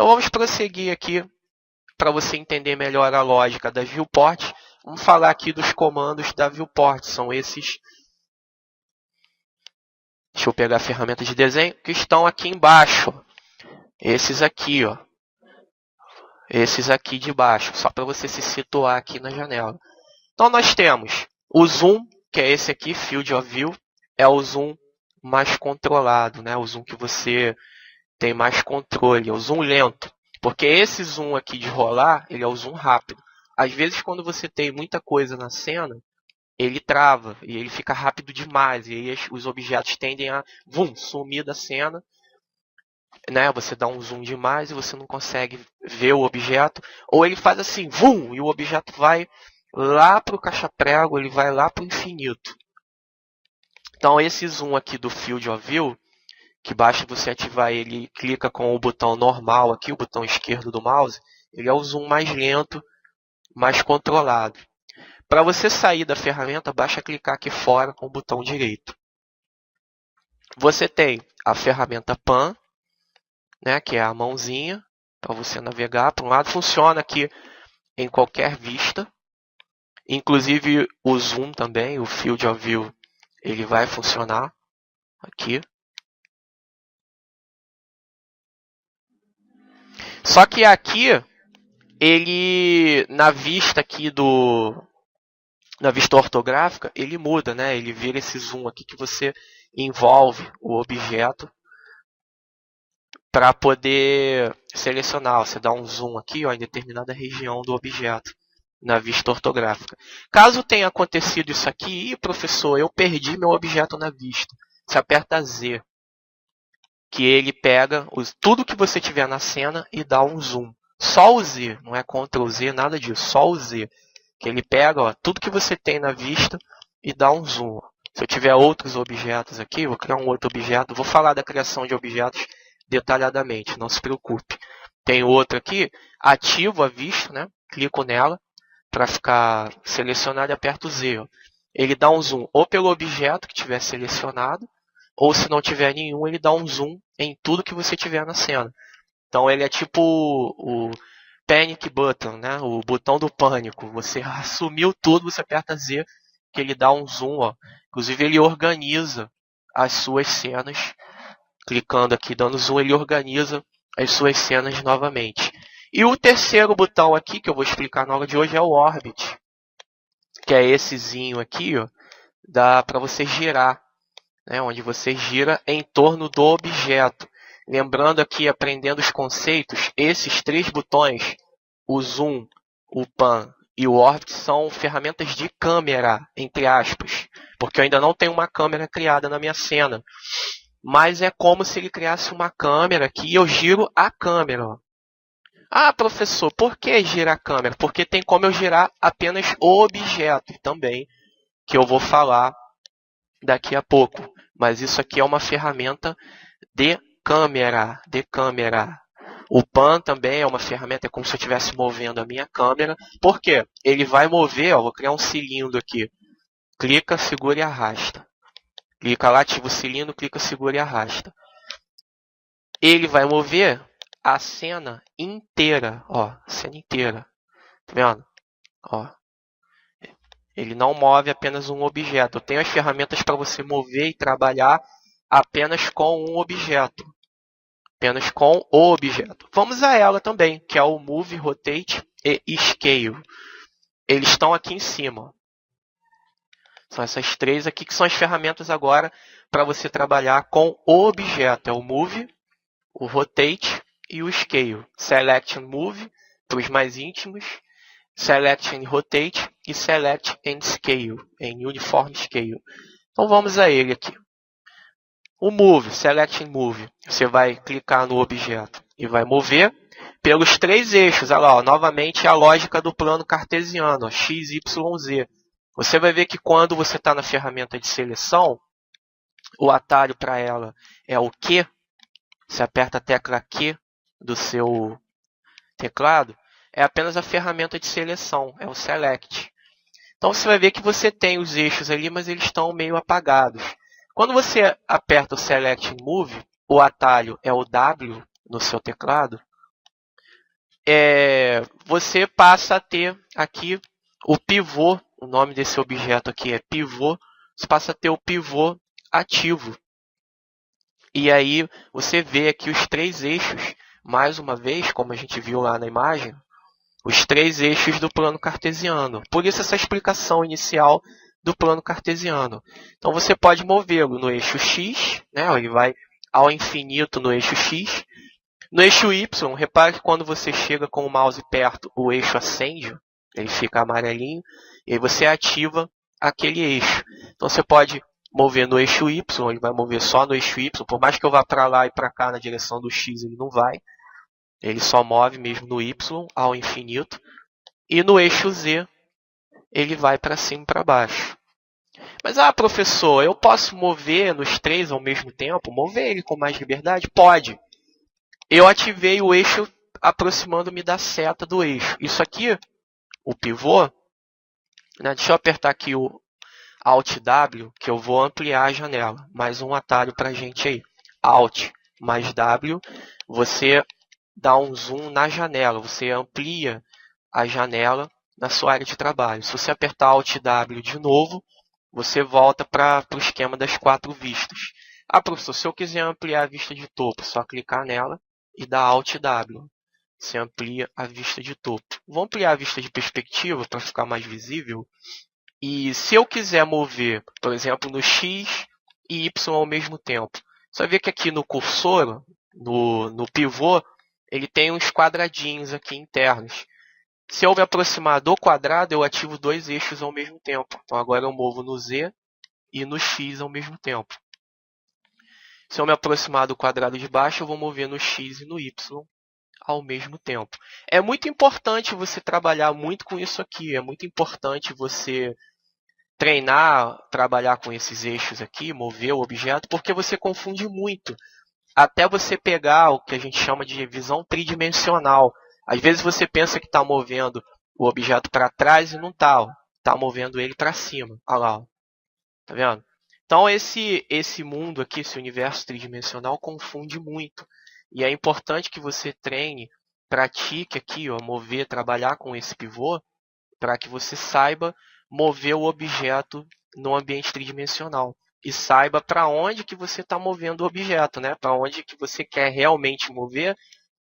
Então vamos prosseguir aqui para você entender melhor a lógica das viewports. Vamos falar aqui dos comandos da viewport. São esses. Deixa eu pegar a ferramenta de desenho que estão aqui embaixo. Esses aqui, ó. Esses aqui de baixo, só para você se situar aqui na janela. Então nós temos o zoom, que é esse aqui, Field of View, é o zoom mais controlado, né? O zoom que você tem mais controle, é o zoom lento. Porque esse zoom aqui de rolar, ele é o zoom rápido. Às vezes quando você tem muita coisa na cena, ele trava e ele fica rápido demais. E aí os objetos tendem a sumir da cena. Né? Você dá um zoom demais e você não consegue ver o objeto. Ou ele faz assim, e o objeto vai lá para o caixa-prego, ele vai lá para o infinito. Então esse zoom aqui do Field of View, que basta você ativar ele, clica com o botão normal aqui, o botão esquerdo do mouse, ele é o zoom mais lento, mais controlado. Para você sair da ferramenta, basta clicar aqui fora com o botão direito. Você tem a ferramenta Pan, né, que é a mãozinha, para você navegar para um lado. Funciona aqui em qualquer vista. Inclusive o zoom também, o Field of View, ele vai funcionar aqui. Só que aqui, ele, na vista aqui na vista ortográfica, ele muda, né? Ele vira esse zoom aqui que você envolve o objeto para poder selecionar. Você dá um zoom aqui, ó, em determinada região do objeto, na vista ortográfica. Caso tenha acontecido isso aqui, professor, eu perdi meu objeto na vista. Você aperta Z, que ele pega tudo que você tiver na cena e dá um zoom. Só o Z, não é Ctrl Z, nada disso, só o Z. Que ele pega, ó, tudo que você tem na vista e dá um zoom. Se eu tiver outros objetos aqui, vou criar um outro objeto. Vou falar da criação de objetos detalhadamente, não se preocupe. Tem outro aqui, ativo a vista, né? Clico nela para ficar selecionado e aperto Z. Ó. Ele dá um zoom ou pelo objeto que tiver selecionado, ou se não tiver nenhum, ele dá um zoom em tudo que você tiver na cena. Então ele é tipo o Panic Button, né? O botão do pânico. Você sumiu tudo, você aperta Z, que ele dá um zoom. Ó. Inclusive ele organiza as suas cenas. Clicando aqui, dando zoom, ele organiza as suas cenas novamente. E o terceiro botão aqui, que eu vou explicar na aula de hoje, é o Orbit. Que é essezinho aqui, ó, dá para você girar. Né, onde você gira em torno do objeto. Lembrando aqui, aprendendo os conceitos, esses três botões, o Zoom, o Pan e o Orbit, são ferramentas de câmera, entre aspas. Porque eu ainda não tenho uma câmera criada na minha cena. Mas é como se ele criasse uma câmera aqui e eu giro a câmera. Ó. Ah, professor, por que girar a câmera? Porque tem como eu girar apenas o objeto também, que eu vou falar daqui a pouco. Mas isso aqui é uma ferramenta de câmera. O Pan também é uma ferramenta, é como se eu estivesse movendo a minha câmera. Por quê? Ele vai mover, ó, vou criar um cilindro aqui. Clica, segura e arrasta. Clica lá, ativa o cilindro, clica, segura e arrasta. Ele vai mover a cena inteira, ó, cena inteira. Tá vendo? Ó. Ele não move apenas um objeto. Eu tenho as ferramentas para você mover e trabalhar apenas com um objeto. Apenas com o objeto. Vamos a ela também, que é o Move, Rotate e Scale. Eles estão aqui em cima. São essas três aqui que são as ferramentas agora para você trabalhar com o objeto. É o Move, o Rotate e o Scale. Select and Move, para os mais íntimos. Select and Rotate e Select and Scale, em Uniform Scale. Então vamos a ele aqui. O Move, Select and Move, você vai clicar no objeto e vai mover pelos três eixos. Olha lá, ó, novamente a lógica do plano cartesiano, ó, X, Y, Z. Você vai ver que quando você está na ferramenta de seleção, o atalho para ela é o Q. Você aperta a tecla Q do seu teclado. É apenas a ferramenta de seleção, é o Select. Então você vai ver que você tem os eixos ali, mas eles estão meio apagados. Quando você aperta o Select and Move, o atalho é o W no seu teclado. você passa a ter aqui o pivô, o nome desse objeto aqui é pivô, você passa a ter o pivô ativo. E aí você vê aqui os 3 eixos, mais uma vez, como a gente viu lá na imagem, os 3 eixos do plano cartesiano. Por isso essa explicação inicial do plano cartesiano. Então você pode movê-lo no eixo x, né? Ele vai ao infinito no eixo x. No eixo y, repare que quando você chega com o mouse perto, o eixo acende, ele fica amarelinho, e aí você ativa aquele eixo. Então você pode mover no eixo y, ele vai mover só no eixo y, por mais que eu vá para lá e para cá na direção do x, ele não vai. Ele só move mesmo no y ao infinito. E no eixo z, ele vai para cima e para baixo. Mas, professor, eu posso mover nos 3 ao mesmo tempo? Mover ele com mais liberdade? Pode. Eu ativei o eixo aproximando-me da seta do eixo. Isso aqui, o pivô, né? Deixa eu apertar aqui o Alt W, que eu vou ampliar a janela. Mais um atalho para a gente aí. Alt mais W, você dá um zoom na janela. Você amplia a janela na sua área de trabalho. Se você apertar Alt W de novo, você volta para o esquema das 4 vistas. Professor, se eu quiser ampliar a vista de topo, é só clicar nela e dar Alt W. Você amplia a vista de topo. Vou ampliar a vista de perspectiva para ficar mais visível. E se eu quiser mover, por exemplo, no X e Y ao mesmo tempo, você vai ver que aqui no cursor, no pivô, ele tem uns quadradinhos aqui internos. Se eu me aproximar do quadrado, eu ativo 2 eixos ao mesmo tempo. Então agora eu movo no Z e no X ao mesmo tempo. Se eu me aproximar do quadrado de baixo, eu vou mover no X e no Y ao mesmo tempo. É muito importante você trabalhar muito com isso aqui. É muito importante você treinar, trabalhar com esses eixos aqui, mover o objeto, porque você confunde muito. Até você pegar o que a gente chama de visão tridimensional. Às vezes você pensa que está movendo o objeto para trás e não está. Está movendo ele para cima. Olha lá. Tá vendo? Então esse mundo aqui, esse universo tridimensional confunde muito. E é importante que você treine, pratique aqui, mover, trabalhar com esse pivô, para que você saiba mover o objeto no ambiente tridimensional. E saiba para onde que você está movendo o objeto, né? Para onde que você quer realmente mover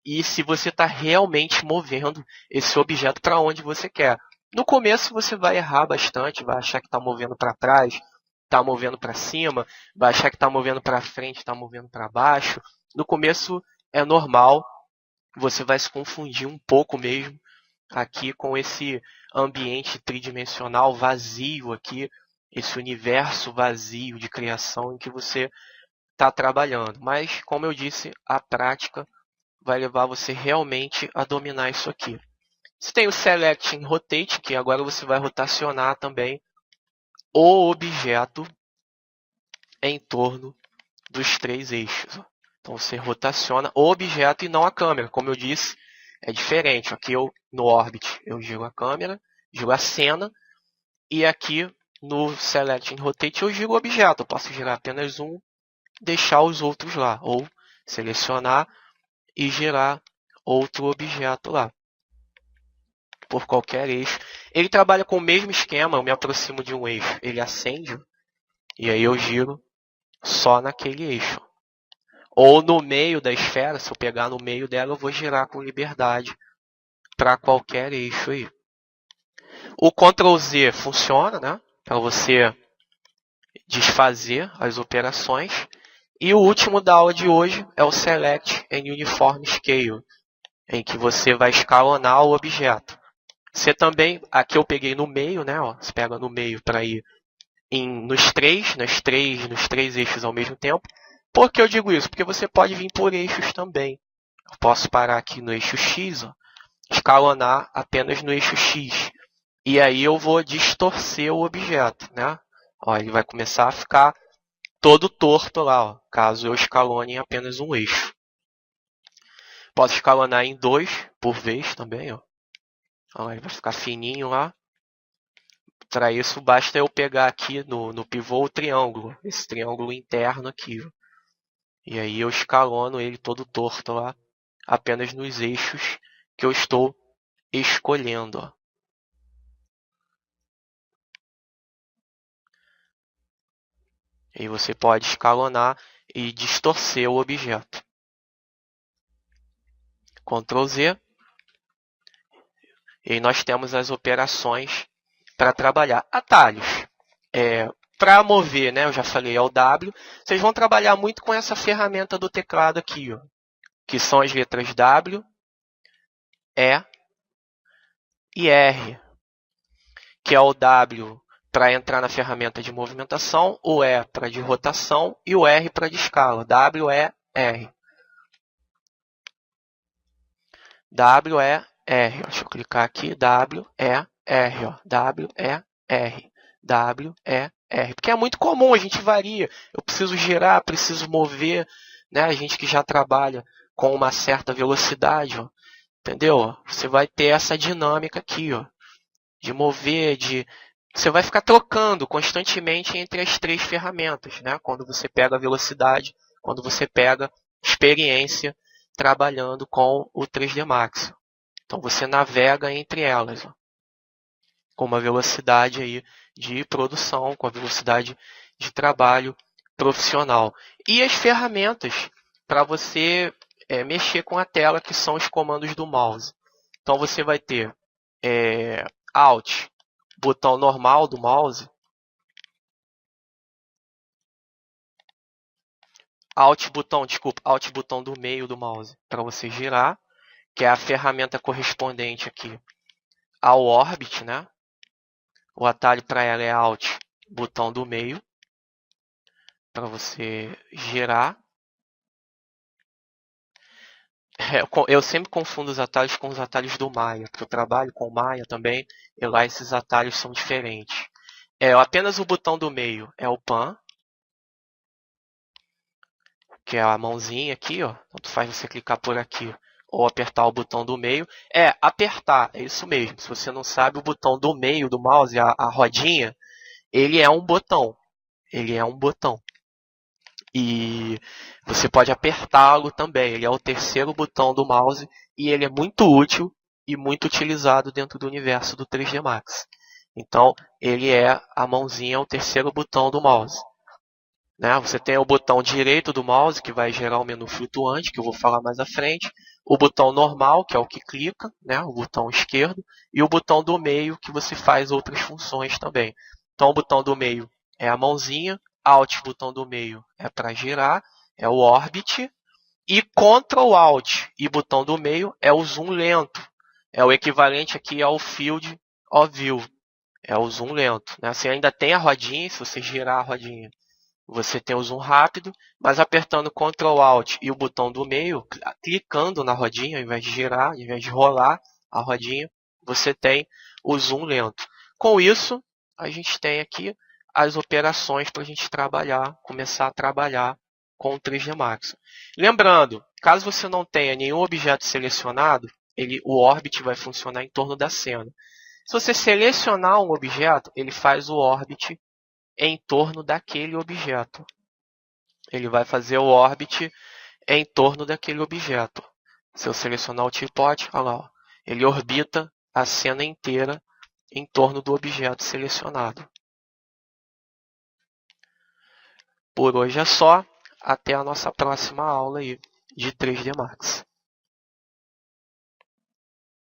e se você está realmente movendo esse objeto para onde você quer. No começo você vai errar bastante, vai achar que está movendo para trás, está movendo para cima, vai achar que está movendo para frente, está movendo para baixo. No começo é normal, você vai se confundir um pouco mesmo aqui com esse ambiente tridimensional vazio aqui, esse universo vazio de criação em que você está trabalhando. Mas, como eu disse, a prática vai levar você realmente a dominar isso aqui. Você tem o Select and Rotate, que agora você vai rotacionar também o objeto em torno dos 3 eixos. Então você rotaciona o objeto e não a câmera. Como eu disse, é diferente. Aqui no Orbit eu giro a câmera, giro a cena, e aqui no Select and Rotate eu giro o objeto. Eu posso girar apenas um, deixar os outros lá, ou selecionar e girar outro objeto lá, por qualquer eixo. Ele trabalha com o mesmo esquema, eu me aproximo de um eixo, ele acende, e aí eu giro só naquele eixo. Ou no meio da esfera, se eu pegar no meio dela, eu vou girar com liberdade para qualquer eixo aí. O Ctrl Z funciona, né? Para você desfazer as operações. E o último da aula de hoje é o Select and Uniform Scale, em que você vai escalonar o objeto. Você também, aqui eu peguei no meio, né? Você pega no meio para ir nos três eixos ao mesmo tempo. Por que eu digo isso? Porque você pode vir por eixos também. Eu posso parar aqui no eixo X, escalonar apenas no eixo X. E aí eu vou distorcer o objeto, né? Ele vai começar a ficar todo torto lá, caso eu escalone em apenas um eixo. Posso escalonar em 2 por vez também. Ele vai ficar fininho lá. Para isso, basta eu pegar aqui no pivô o triângulo, esse triângulo interno aqui. E aí eu escalono ele todo torto lá, apenas nos eixos que eu estou escolhendo. Ó. E você pode escalonar e distorcer o objeto. Ctrl Z. E aí nós temos as operações para trabalhar. Atalhos. Para mover, né, eu já falei, é o W. Vocês vão trabalhar muito com essa ferramenta do teclado aqui, ó, que são as letras W, E e R, que é o W para entrar na ferramenta de movimentação, o E para de rotação e o R para de escala. W, E, R. W, E, R. Deixa eu clicar aqui. W, E, R. Ó. W, E, R. W, E, R. Porque é muito comum, a gente varia. Eu preciso girar, preciso mover. Né? A gente que já trabalha com uma certa velocidade, ó. Entendeu? Você vai ter essa dinâmica aqui, ó, de mover, você vai ficar trocando constantemente entre as três ferramentas, né? Quando você pega a velocidade, quando você pega experiência trabalhando com o 3D Max. Então você navega entre elas, ó, com uma velocidade aí de produção, com a velocidade de trabalho profissional. E as ferramentas para você mexer com a tela, que são os comandos do mouse. Então você vai ter Alt, botão normal do mouse, Alt botão do meio do mouse para você girar, que é a ferramenta correspondente aqui ao Orbit, né? O atalho para ela é Alt, botão do meio, para você girar. Eu sempre confundo os atalhos com os atalhos do Maya, porque eu trabalho com o Maya também, e lá esses atalhos são diferentes. Apenas o botão do meio é o Pan, que é a mãozinha aqui, ó. Tanto faz você clicar por aqui ou apertar o botão do meio. Apertar, é isso mesmo. Se você não sabe, o botão do meio do mouse, a rodinha, ele é um botão. Ele é um botão. E você pode apertá-lo também. Ele é o terceiro botão do mouse e ele é muito útil e muito utilizado dentro do universo do 3D Max. Então, ele é a mãozinha, o terceiro botão do mouse. Né? Você tem o botão direito do mouse, que vai gerar o menu flutuante, que eu vou falar mais à frente. O botão normal, que é o que clica, né? O botão esquerdo. E o botão do meio, que você faz outras funções também. Então, o botão do meio é a mãozinha. Alt, botão do meio, é para girar, é o Orbit. E Ctrl Alt e botão do meio é o zoom lento. É o equivalente aqui ao Field of View. É o zoom lento. Né? Você ainda tem a rodinha, se você girar a rodinha, você tem o zoom rápido, mas apertando Ctrl Alt e o botão do meio, clicando na rodinha, ao invés de girar, ao invés de rolar a rodinha, você tem o zoom lento. Com isso, a gente tem aqui as operações para a gente trabalhar, começar a trabalhar com o 3D Max. Lembrando, caso você não tenha nenhum objeto selecionado, o Orbit vai funcionar em torno da cena. Se você selecionar um objeto, ele faz o Orbit em torno daquele objeto. Ele vai fazer o Orbit em torno daquele objeto. Se eu selecionar o Teapot, olha lá, ó, ele orbita a cena inteira em torno do objeto selecionado. Por hoje é só. Até a nossa próxima aula aí de 3D Max.